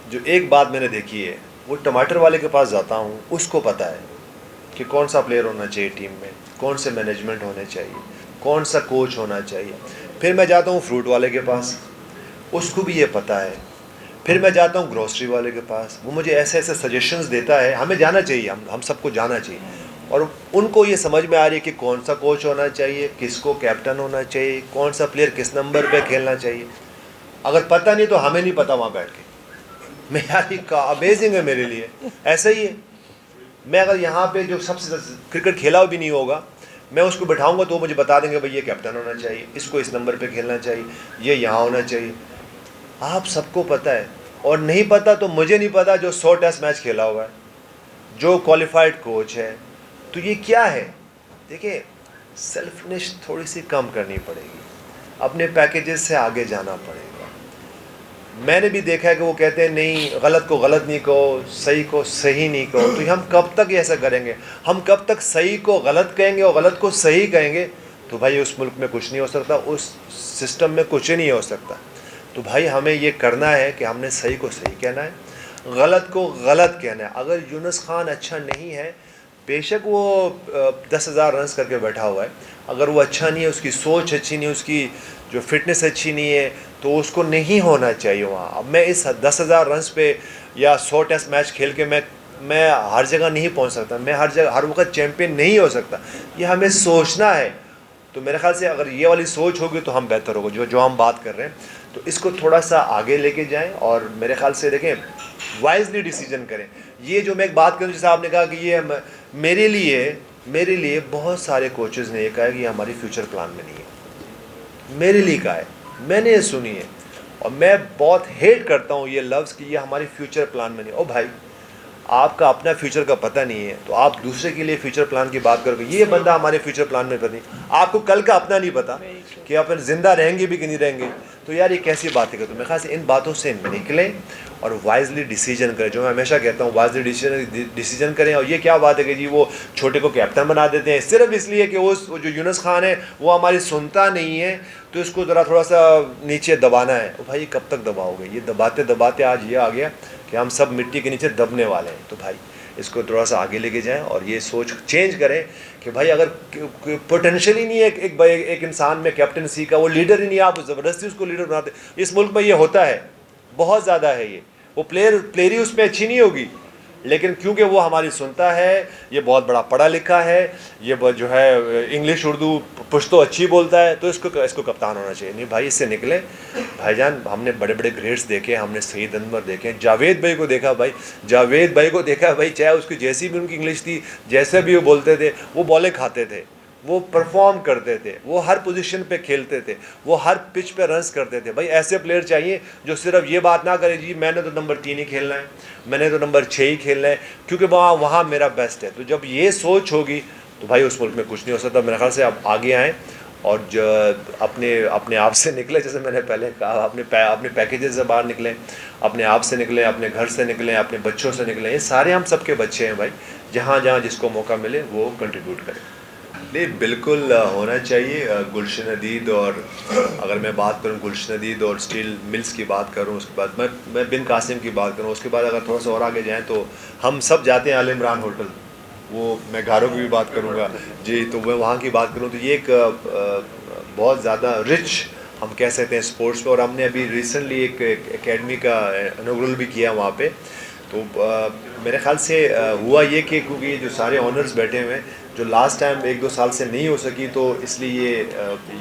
जो एक बात मैंने देखी है, वो टमाटर वाले के पास जाता हूँ, उसको पता है कि कौन सा प्लेयर होना चाहिए टीम में, कौन से मैनेजमेंट होने चाहिए, कौन सा कोच होना चाहिए। फिर मैं जाता हूँ फ्रूट वाले के पास, उसको भी ये पता है। फिर मैं जाता हूँ ग्रोसरी वाले के पास, वो मुझे ऐसे ऐसे सजेशंस देता है। हमें जाना चाहिए, हम सबको जाना चाहिए, और उनको ये समझ में आ रही है कि कौन सा कोच होना चाहिए, किसको कैप्टन होना चाहिए, कौन सा प्लेयर किस नंबर पे खेलना चाहिए। अगर पता नहीं तो हमें नहीं पता वहाँ बैठ के। मैं यार ये अमेजिंग है मेरे लिए। ऐसा ही है, मैं अगर यहाँ पे जो सबसे क्रिकेट खेला भी नहीं होगा, मैं उसको बैठाऊंगा तो वो मुझे बता देंगे भाई ये कैप्टन होना चाहिए, इसको इस नंबर पे खेलना चाहिए, ये यहाँ होना चाहिए। आप सबको पता है, और नहीं पता तो मुझे नहीं पता जो 100 टेस्ट मैच खेला हुआ है, जो क्वालिफाइड कोच है। तो ये क्या है? देखिए, सेल्फनेस थोड़ी सी कम करनी पड़ेगी, अपने पैकेजेस से आगे जाना पड़ेगा। मैंने भी देखा है कि वो कहते हैं नहीं, गलत को गलत नहीं कहो, सही को सही नहीं कहो। तो हम कब तक ऐसा करेंगे? हम कब तक सही को गलत कहेंगे और गलत को सही कहेंगे? तो भाई उस मुल्क में कुछ नहीं हो सकता, उस सिस्टम में कुछ ही नहीं हो सकता। तो भाई हमें ये करना है कि हमने सही को सही कहना है, गलत को गलत कहना है। अगर यूनुस खान अच्छा नहीं है, बेशक वो 10,000 रन करके बैठा हुआ है, अगर वो अच्छा नहीं है, उसकी सोच अच्छी नहीं है, उसकी जो फिटनेस अच्छी नहीं है, तो उसको नहीं होना चाहिए वहाँ। अब मैं इस 10,000 रन पे या 100 टेस्ट मैच खेल के मैं हर जगह नहीं पहुँच सकता, मैं हर जगह हर वक्त चैम्पियन नहीं हो सकता। ये हमें सोचना है। तो मेरे ख्याल से अगर ये वाली सोच होगी तो हम बेहतर होगा, जो हम बात कर रहे हैं। तो इसको थोड़ा सा आगे लेके जाएं, और मेरे ख्याल से देखें, वाइजली डिसीजन करें। ये जो मैं एक बात करूँ, जैसे आपने कहा कि ये मेरे लिए बहुत सारे कोचेज़ ने ये कहा कि ये हमारी फ्यूचर प्लान में नहीं है। मेरे लिए कहा है, मैंने ये सुनी है, और मैं बहुत हेट करता हूँ ये लफ्ज़ कि ये हमारी फ्यूचर प्लान में नहीं। ओ भाई, आपका अपना फ्यूचर का पता नहीं है तो आप दूसरे के लिए फ्यूचर प्लान की बात करोगे। ये बंदा हमारे फ्यूचर प्लान में पता नहीं, आपको कल का अपना नहीं पता कि अपन ज़िंदा रहेंगे भी कि नहीं रहेंगे। तो यार ये कैसी बातें करते हो? मेरे ख्याल से इन बातों से निकलें और वाइजली डिसीजन करें। जो मैं हमेशा कहता हूँ, वाइजली डिसीजन करें। और ये क्या बात है कि जी वो छोटे को कैप्टन बना देते हैं सिर्फ इसलिए कि वो जो यूनुस खान है वो हमारी सुनता नहीं है, तो इसको ज़रा थोड़ा सा नीचे दबाना है। भाई कब तक दबाओगे? ये दबाते दबाते आज ये आ गया कि हम सब मिट्टी के नीचे दबने वाले हैं। तो भाई इसको थोड़ा सा आगे लेके जाएं और ये सोच चेंज करें कि भाई अगर पोटेंशियल ही नहीं है एक इंसान में कैप्टनसी का, वो लीडर ही नहीं है, आप ज़बरदस्ती उसको लीडर बनाते। इस मुल्क में ये होता है, बहुत ज़्यादा है ये। वो प्लेयर ही उसमें अच्छी नहीं होगी, लेकिन क्योंकि वो हमारी सुनता है, ये बहुत बड़ा पढ़ा लिखा है, ये जो है इंग्लिश उर्दू पुश्तो अच्छी बोलता है, तो इसको कप्तान होना चाहिए। नहीं भाई, इससे निकले भाईजान। हमने बड़े बड़े ग्रेड्स देखे, हमने सईद अनवर देखे, जावेद भाई को देखा भाई, जावेद भाई को देखा भाई, चाहे उसकी जैसी भी उनकी इंग्लिश थी, जैसे भी वो बोलते थे, वो बॉलें खाते थे, वो परफॉर्म करते थे, वो हर पोजीशन पे खेलते थे, वो हर पिच पे रन्स करते थे। भाई ऐसे प्लेयर चाहिए जो सिर्फ ये बात ना करे जी मैंने तो नंबर 3 ही खेलना है, मैंने तो नंबर 6 ही खेलना है, क्योंकि वहाँ मेरा बेस्ट है। तो जब ये सोच होगी तो भाई उस मुल्क में कुछ नहीं हो सकता। मेरे ख्याल से आप आगे आएँ और जो अपने आप से निकले, जैसे मैंने पहले कहा, अपने पैकेजेस से बाहर निकलें, अपने आप से निकलें, अपने घर से निकलें, अपने बच्चों से निकलें। ये सारे हम सबके बच्चे हैं भाई, जहाँ जहाँ जिसको मौका मिले वो कंट्रीब्यूट करें। नहीं, बिल्कुल होना चाहिए। गुलशन हदीद, और अगर मैं बात करूँ गुलशन हदीद और स्टील मिल्स की बात करूँ, उसके बाद मैं बिन कासिम की बात करूँ, उसके बाद अगर थोड़ा सा और आगे जाएँ तो हम सब जाते हैं आल इमरान होटल, वो मैं घरों की भी बात करूँगा जी। तो मैं वहाँ की बात करूँ तो ये एक बहुत ज़्यादा रिच हम कह सकते हैं स्पोर्ट्स में, और हमने अभी रिसेंटली एक एकेडमी का इनॉग्रल भी किया वहाँ पे। तो मेरे ख्याल से हुआ ये कि क्योंकि ये जो सारे ऑनर्स बैठे हुए हैं, जो लास्ट टाइम 1-2 साल से नहीं हो सकी, तो इसलिए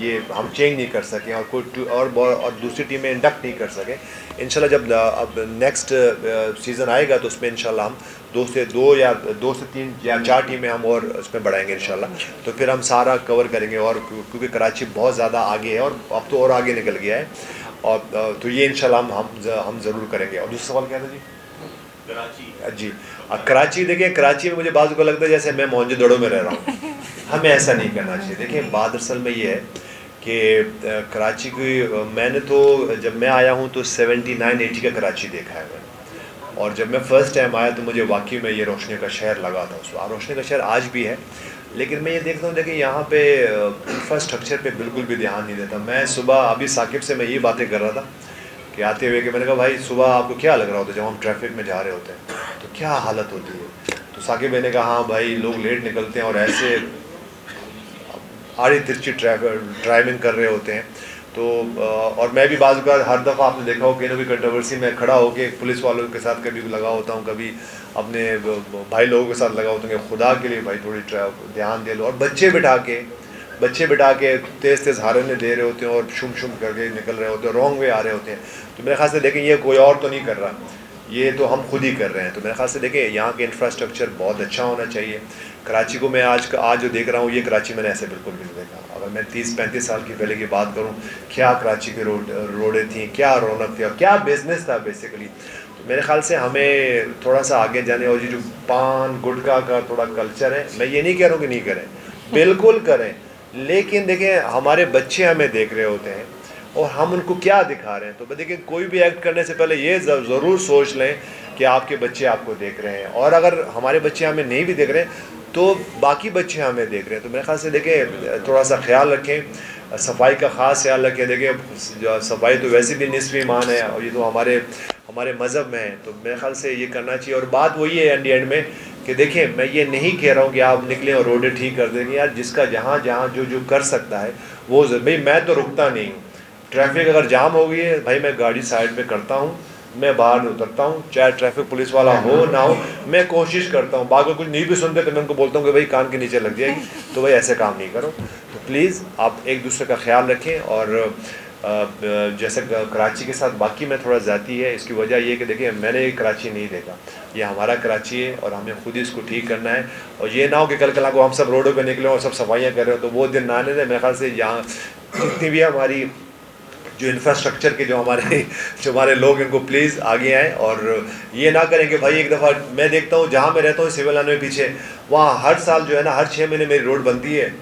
ये हम चेंज नहीं कर सके और कोई और दूसरी टीमें इंडक्ट नहीं कर सके। इंशाल्लाह जब अब नेक्स्ट सीज़न आएगा तो उसमें इंशाल्लाह हम 2 से 3 या 4 टीमें हम और उसमें बढ़ाएंगे इंशाल्लाह। तो फिर हम सारा कवर करेंगे, और क्योंकि कराची बहुत ज़्यादा आगे है और अब तो और आगे निकल गया है, और तो ये इंशाल्लाह हम ज़रूर करेंगे। और दूसरा सवाल क्या था जी? कराची जी। कराची, देखिए कराची में मुझे बाज़ को लगता है जैसे मैं मोहनजोदड़ो में रह रहा हूँ। हमें ऐसा नहीं करना चाहिए। देखिए बात असल में ये है कि कराची की मैंने तो जब मैं आया हूँ तो 79-80 का कराची देखा है मैंने, और जब मैं फ़र्स्ट टाइम आया तो मुझे वाकई में ये रोशनी का शहर लगा था। उस रोशनी का शहर आज भी है, लेकिन मैं ये देखता हूँ देखिए यहाँ पे इंफ्रास्ट्रक्चर पे बिल्कुल भी ध्यान नहीं देता। मैं सुबह अभी साकिब से मैं ये बातें कर रहा था कि आते हुए कि मैंने कहा भाई सुबह आपको क्या लग रहा होता है जब हम ट्रैफिक में जा रहे होते हैं तो क्या हालत होती है? तो साकिब भाई ने कहा हाँ भाई लोग लेट निकलते हैं और ऐसे आड़ी तिरछी ड्राइविंग कर रहे होते हैं। तो और मैं भी बाज़ बार हर दफ़ा आपने देखा हो कि ना कोई कंट्रोवर्सी में खड़ा होकर पुलिस वालों के साथ कभी लगा होता हूँ, कभी अपने भाई लोगों के साथ लगा होता हूँ कि खुदा के लिए भाई थोड़ी ध्यान दे लो। और बच्चे बिठा के तेज़ तेज़ हारने दे रहे होते हैं और शुम शुम करके निकल रहे होते हैं, रॉन्ग वे आ रहे होते हैं। तो मेरे ख्याल से देखें ये कोई और तो नहीं कर रहा, ये तो हम खुद ही कर रहे हैं। तो मेरे ख्याल से देखें यहाँ के इंफ्रास्ट्रक्चर बहुत अच्छा होना चाहिए। कराची को मैं आज जो देख रहा हूँ ये कराची मैंने ऐसे बिल्कुल भी नहीं देखा। अगर मैं 30-35 साल की पहले की बात करूँ, क्या कराची की रोडें थी, क्या रौनक थी और क्या बिज़नेस था बेसिकली। तो मेरे ख्याल से हमें थोड़ा सा आगे जाने, और ये जो पान गुटखा का थोड़ा कल्चर है, मैं ये नहीं कह रहा हूँ कि नहीं करें, बिल्कुल करें, लेकिन देखें हमारे बच्चे हमें देख रहे होते हैं और हम उनको क्या दिखा रहे हैं। तो देखिए कोई भी एक्ट करने से पहले ये ज़रूर सोच लें कि आपके बच्चे आपको देख रहे हैं, और अगर हमारे बच्चे हमें नहीं भी देख रहे हैं तो बाकी बच्चे हमें देख रहे हैं। तो मेरे ख्याल से देखें थोड़ा सा ख्याल रखें, सफाई का ख़ास ख्याल रखें। देखिए सफाई तो वैसे भी निस्फ़ ईमान है और ये तो हमारे मज़हब में है। तो मेरे ख्याल से ये करना चाहिए। और बात वही है एंड में कि देखिए मैं ये नहीं कह रहा हूँ कि आप निकलें और रोडें ठीक कर देंगे, यार जिसका जहाँ जो कर सकता है वो भाई मैं तो रुकता नहीं हूँ। ट्रैफिक अगर जाम हो गई है भाई मैं गाड़ी साइड पे करता हूँ, मैं बाहर नहीं उतरता हूँ, चाहे ट्रैफिक पुलिस वाला हो ना हो, मैं कोशिश करता हूँ। बाकी कुछ नहीं भी सुनते तो मैं उनको बोलता हूँ कि भाई कान के नीचे लग जाएगी, तो भाई ऐसे काम नहीं करो। तो प्लीज़ आप एक दूसरे का ख्याल रखें। और जैसे कराची के साथ बाकी में थोड़ा ज़्यादा है, इसकी वजह ये कि देखिए मैंने ये कराची नहीं देखा, ये हमारा कराची है और हमें खुद ही इसको ठीक करना है। और ये ना हो कि कल को हम सब रोडों पे निकले और सब सफाइयाँ कर रहे हो, तो वो दिन ना आने दें। मेरे ख्याल से यहाँ जितनी भी हमारी जो इंफ्रास्ट्रक्चर के जो हमारे लोग इनको प्लीज़ आगे आएँ और ये ना करें कि भाई एक दफ़ा मैं देखता हूँ जहाँ मैं रहता हूँ सिविल लाइन में पीछे, वहाँ हर साल जो है ना हर 6 महीने मेरी रोड बनती है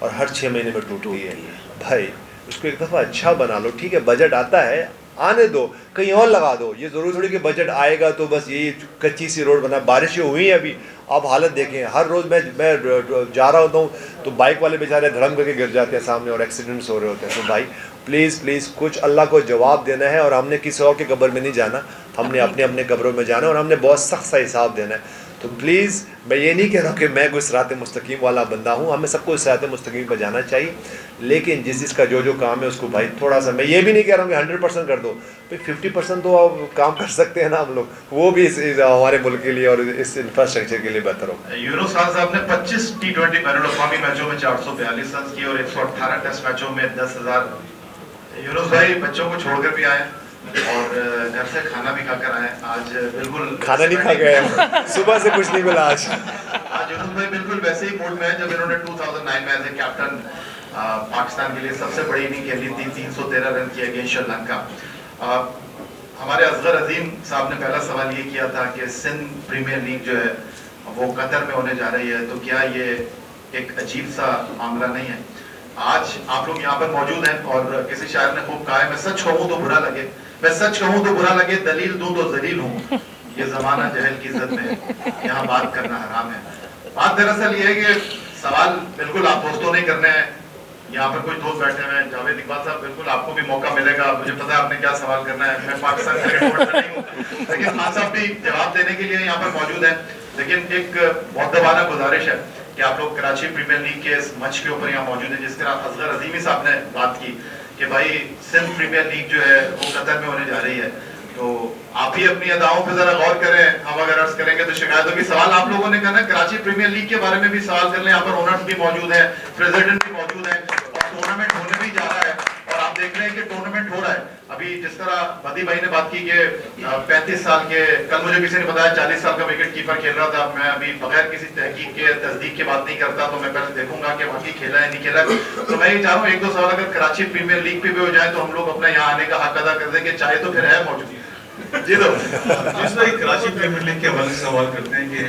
और हर 6 महीने में टूटती है। भाई उसको एक दफ़ा अच्छा बना लो, ठीक है बजट आता है आने दो, कहीं और लगा दो। ये ज़रूरी थोड़ी कि बजट आएगा तो बस यही कच्ची सी रोड बना। बारिशें हुई हैं अभी, आप हालत देखें, हर रोज़ मैं जा रहा होता हूँ तो बाइक वाले बेचारे धड़म करके गिर जाते हैं सामने और एक्सीडेंट्स हो रहे होते हैं। तो भाई प्लीज़ कुछ अल्लाह को जवाब देना है और हमने किसी और के कब्र में नहीं जाना, हमने अपने अपने कब्रों में जाना है और हमने बहुत सख्त सा हिसाब देना है। तो प्लीज़ मैं ये नहीं कह रहा हूँ कि मैं कोई सिरात मुस्तकीम वाला बंदा हूँ, हमें सबको सिरात मुस्तकीम पर जाना चाहिए, लेकिन जिसका जो काम है उसको भाई थोड़ा सा, मैं ये भी नहीं कह रहा हूँ कि 100% कर दो, भाई 50% तो आप काम कर सकते हैं ना हम लोग, वो भी हमारे मुल्क के लिए और इस इंफ्रास्ट्रक्चर के लिए बेहतर हो। यूनुस खान साहब ने 25 T20 बैनुल-अक़वामी मैचों में 442 रन किए और 118 टेस्ट मैचों में 10,000। यूनुस भाई बच्चों को छोड़कर भी आए और घर से खाना भी खाकर आए। आज बिल्कुल खाना नहीं खा गए, सुबह से कुछ नहीं मिला आज यूनुस भाई बिल्कुल वैसे ही मूड में है जब इन्होंने 2009 में एज ए कैप्टन पाकिस्तान के लिए सबसे बड़ी इनिंग खेली थी, 313 रन किए अगेंस्ट श्रीलंका। हमारे असगर अजीम साहब ने पहला सवाल ये किया था कि सिंध प्रीमियर लीग जो है वो कतर में होने जा रही है, तो क्या ये एक अजीब सा मामला नहीं है? आज आप लोग यहाँ पर मौजूद हैं और किसी शायर ने खूब कहा है, मैं सच कहूँ तो बुरा लगे, मैं सच कहूँ तो बुरा लगे, दलील दूं तो जलील हूँ, ये जमाना जहल की इज्जत में, यहाँ बात करना हराम है। बात दरअसल ये है कि सवाल बिल्कुल आप दोस्तों नहीं करने हैं, यहाँ पर कोई दोस्त बैठे हुए हैं, जावेद इकबाल साहब बिल्कुल आपको भी मौका मिलेगा, मुझे पता है आपने क्या सवाल करना है, मैं पाकिस्तान क्रिकेट बोर्ड में नहीं हूँ, लेकिन खान साहब भी जवाब देने के लिए यहाँ पर मौजूद है। लेकिन एक मुअद्दबाना गुजारिश है कि आप लोग कराची प्रीमियर लीग के इस मंच के ऊपर यहाँ मौजूद है, जिस तरह असगर अजीमी साहब ने बात की कि भाई सिंध प्रीमियर लीग जो है वो कतर में होने जा रही है, तो आप ही अपनी अदाओं पे जरा गौर करें। हम अगर अर्ज करेंगे तो शिकायत होगी। सवाल आप लोगों ने करना, कराची प्रीमियर लीग के बारे में भी सवाल कर लें, यहाँ पर ओनर्स भी मौजूद है, प्रेसिडेंट भी मौजूद है और टूर्नामेंट होने भी जा रहा है और आप देख रहे हैं कि टूर्नामेंट हो रहा है। अभी जिस तरह बदी भाई ने बात की कि 35 साल के, कल मुझे किसी ने बताया 40 साल का विकेट कीपर खेल रहा था, मैं अभी बगैर किसी तहकीक के तस्दीक के बात नहीं करता, तो मैं पहले देखूंगा कि वाकई खेला है नहीं खेला। तो मैं ये चाह रहा हूँ एक दो सवाल अगर कराची प्रीमियर लीग पे भी हो जाए तो हम लोग अपना यहाँ आने का हक अदा कर देंगे, चाहे तो फिर है मौजूद। जी दो जिस कराची प्रीमियर लीग के हवाले से सवाल करते हैं कि